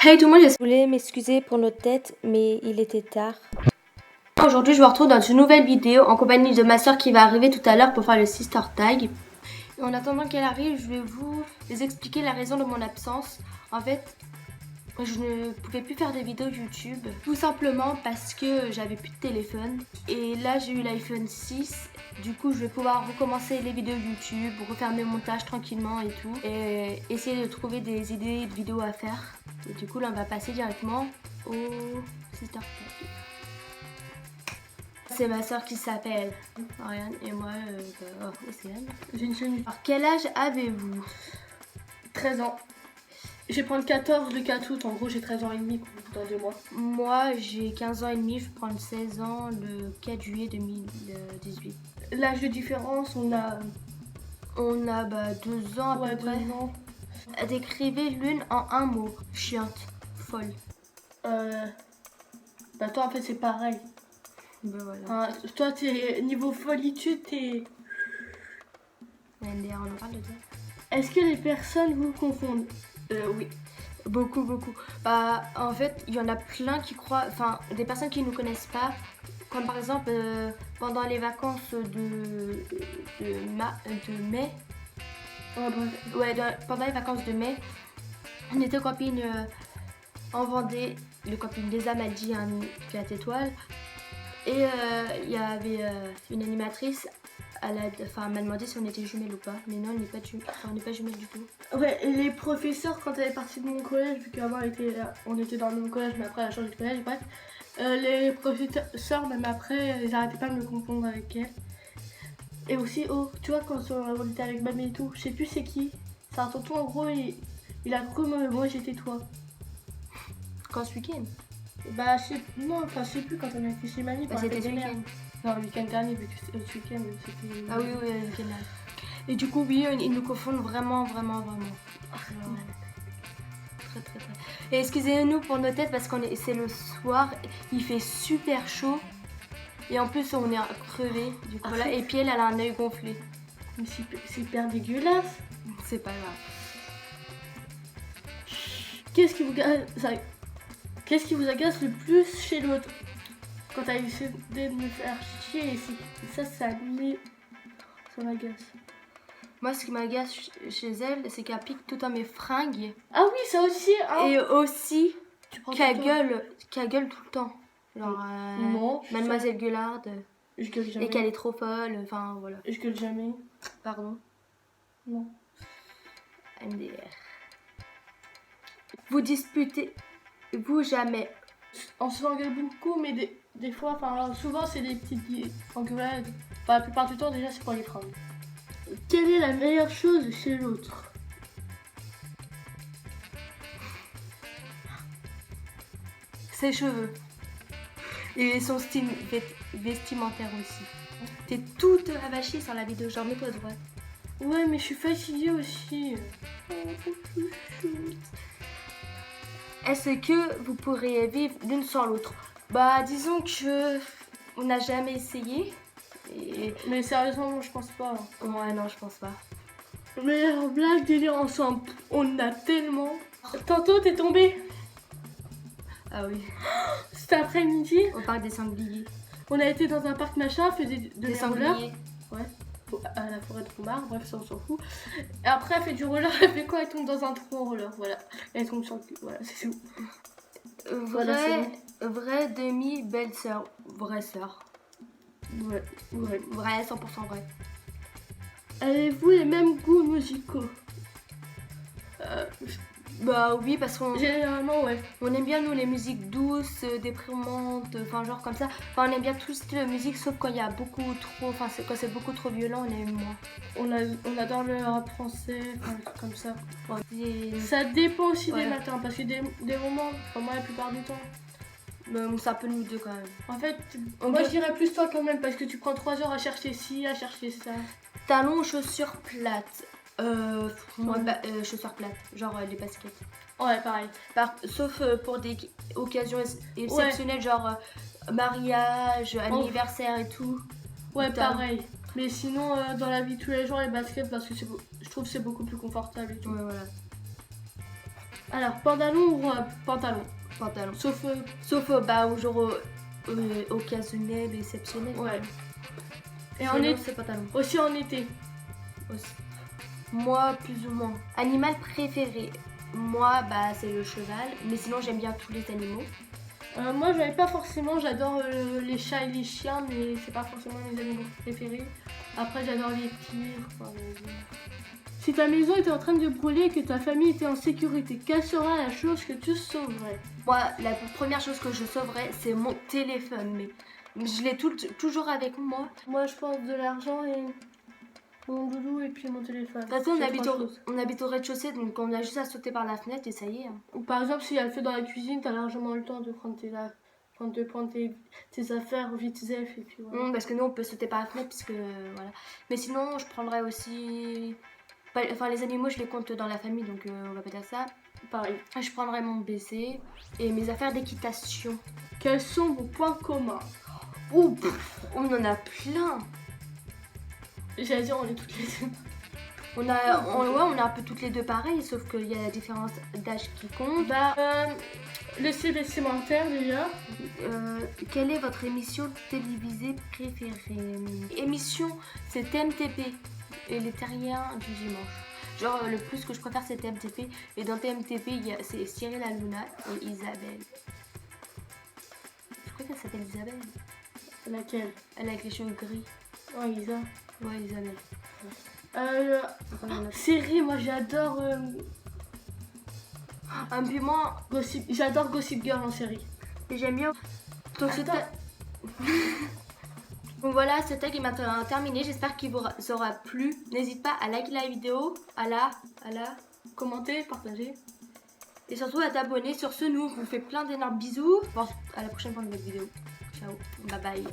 Hey tout le monde, Je voulais m'excuser pour notre tête, mais il était tard. aujourd'hui je vous retrouve dans une nouvelle vidéo en compagnie de ma soeur qui va arriver tout à l'heure pour faire le sister tag. Et en attendant qu'elle arrive, je vais vous expliquer la raison de mon absence. En fait, je ne pouvais plus faire des vidéos YouTube, tout simplement parce que j'avais plus de téléphone. Et là j'ai eu l'iPhone 6, du coup je vais pouvoir recommencer les vidéos YouTube, refaire mes montages tranquillement et tout. Et essayer de trouver des idées de vidéos à faire. Et du coup là on va passer directement au sister tag. C'est ma soeur qui s'appelle Ariane et moi, c'est elle. J'ai une chaîne. Alors quel âge avez-vous? 13 ans. Je vais prendre 14 le 4 août. En gros, j'ai 13 ans et demi dans 2 mois. Moi, j'ai 15 ans et demi. Je vais prendre 16 ans le 4 juillet 2018. L'âge de différence, on a 2 ans à peu près. 2 ans. Décrivez l'une en un mot. Chiante, folle. Bah toi, en fait, c'est pareil. Ben voilà. Hein, toi, t'es niveau folitude, t'es... NDR, on en parle de ça. Est-ce que les personnes vous confondent? Oui. Beaucoup. Bah, en fait, il y en a plein qui croient, enfin, des personnes qui ne nous connaissent pas, comme par exemple pendant les vacances de mai. Pendant les vacances de mai, on était copines en Vendée, le copine des Amaldi, un 4 étoiles, et il y avait une animatrice. Elle m'a demandé si on était jumelles ou pas, mais non, on n'est pas jumelles du tout. Ouais, et les professeurs, quand elle est partie de mon collège, vu qu'avant on était dans le même collège, mais après elle a changé de collège, bref, les professeurs, même après, ils arrêtaient pas de me confondre avec elle. Et aussi, tu vois, quand on était avec mamie et tout, je sais plus c'est qui, c'est un tonton, en gros, il a cru moi j'étais toi. Quand ce week-end? Bah, je sais plus quand on a été chez mamie. Bah, c'était ce week-end. Non, le week-end dernier, vu que c'était ce week-end, c'était... Ah oui, le week-end dernier. Et du coup, oui, ils nous confondent vraiment. Très. Et excusez-nous pour nos têtes parce c'est le soir, il fait super chaud. Et en plus, on est crevé du coup là. Et puis elle a un œil gonflé. Mais c'est hyper dégueulasse. C'est pas grave. Qu'est-ce qui vous agace le plus chez l'autre? Quand t'as essayé de me faire chier, ça m'agace. Moi, ce qui m'agace chez elle, c'est qu'elle pique tout à mes fringues. Ah oui, ça aussi. Hein. Et aussi qu'elle gueule tout le temps. Genre, non, Mademoiselle Gueularde. Je gueule jamais. Et qu'elle est trop folle. Enfin, voilà. Je gueule jamais. Pardon. Non. MDR. Vous disputez-vous jamais? On se engueule beaucoup, mais des fois, enfin, souvent, c'est des petites engueulades. Enfin, la plupart du temps, déjà, c'est pour les fringues. Quelle est la meilleure chose chez l'autre? Ses cheveux. Et son style vestimentaire aussi. T'es toute avachie sur la vidéo, genre mets-toi droite. Ouais, mais je suis fatiguée aussi. Est-ce que vous pourriez vivre l'une sans l'autre? Bah, disons que on n'a jamais essayé. Mais sérieusement, je pense pas. Ouais, non, je pense pas. Mais en blague, délire ensemble, on a tellement. Tantôt, t'es tombée. Ah oui. Cet après-midi. On parle des sangliers. On a été dans un parc machin, fait des sangliers. Ouais. À la forêt de Pombard, bref, ça on s'en fout. Et après, elle fait du roller, elle fait quoi? Elle tombe dans un trou en roller, voilà. Elle tombe sur le cul, voilà, c'est tout. Vraie demi-belle-sœur. Vraie sœur. Ouais. Vrai, 100% vrai. Avez-vous les mêmes goûts musicaux? Bah oui, parce qu'on... Généralement, ouais. On aime bien, nous, les musiques douces, déprimantes, enfin genre comme ça. Enfin, on aime bien tout style de musique, sauf quand il y a beaucoup trop... Enfin, quand c'est beaucoup trop violent, on aime moins. On adore le rap français, enfin, des trucs comme ça. Ouais. Ça dépend aussi des matins, parce que des moments, enfin moi la plupart du temps... c'est un peu nous deux quand même. En fait, moi je dirais plus toi quand même, parce que tu prends 3 heures à chercher ci, à chercher ça. Talons, chaussures plates. Chaussures plates, genre les baskets. Ouais, pareil. Sauf pour des occasions exceptionnelles, genre mariage, anniversaire et tout. Ouais, pareil. Mais sinon, dans la vie de tous les jours, les baskets, parce que je trouve que c'est beaucoup plus confortable et tout. Ouais, voilà. Alors, pantalon ou pantalon? Pantalon. Sauf, Sauf bah, genre occasionnel, exceptionnel. ouais. Et Sinon, en été, c'est pantalon. aussi en été. Aussi. Moi, plus ou moins. Animal préféré. Moi, bah, c'est le cheval. Mais sinon, j'aime bien tous les animaux. Moi, j'en ai pas forcément. J'adore les chats et les chiens, mais c'est pas forcément mes animaux préférés. Après, j'adore les tigres. Enfin, si ta maison était en train de brûler et que ta famille était en sécurité, quelle sera la chose que tu sauverais? Moi, la première chose que je sauverais, c'est mon téléphone. Mais je l'ai toujours avec moi. Moi, je pense de l'argent et mon doudou et puis mon téléphone. De toute façon, C'est trois choses. on habite au rez-de-chaussée, donc on a juste à sauter par la fenêtre et ça y est. Hein. Ou par exemple, si elle fait dans la cuisine, t'as largement le temps de prendre tes affaires vite zef et puis voilà. Parce que nous, on peut sauter par la fenêtre, puisque voilà. Mais sinon, je prendrais aussi... Enfin, les animaux, je les compte dans la famille, donc on va pas dire ça. Pareil. Je prendrais mon PC et mes affaires d'équitation. Quels sont vos points communs? Ouh, on en a plein. J'allais dire, on est toutes les deux. On a un peu toutes les deux pareilles, sauf qu'il y a la différence d'âge qui compte. Bah, laissez des commentaires déjà. Quelle est votre émission télévisée préférée? Émission, c'est TMTP et les terriens du dimanche. Genre, le plus que je préfère, c'est TMTP. Et dans TMTP, c'est Cyril Hanouna et Isabelle. Je crois qu'elle s'appelle Isabelle. Laquelle? Elle a avec les cheveux gris. Oh, Isa. Ouais, Isabelle. Série, moi j'adore Puis moi, j'adore Gossip Girl en série. j'aime bien. Donc, donc voilà, ce tag est maintenant terminé. J'espère qu'il vous aura plu. N'hésite pas à liker la vidéo, à la Commenter, partager. et surtout à t'abonner. Sur ce, nous, on vous fait plein d'énormes bisous. Bon, à la prochaine pour une nouvelle vidéo. Ciao, bye bye.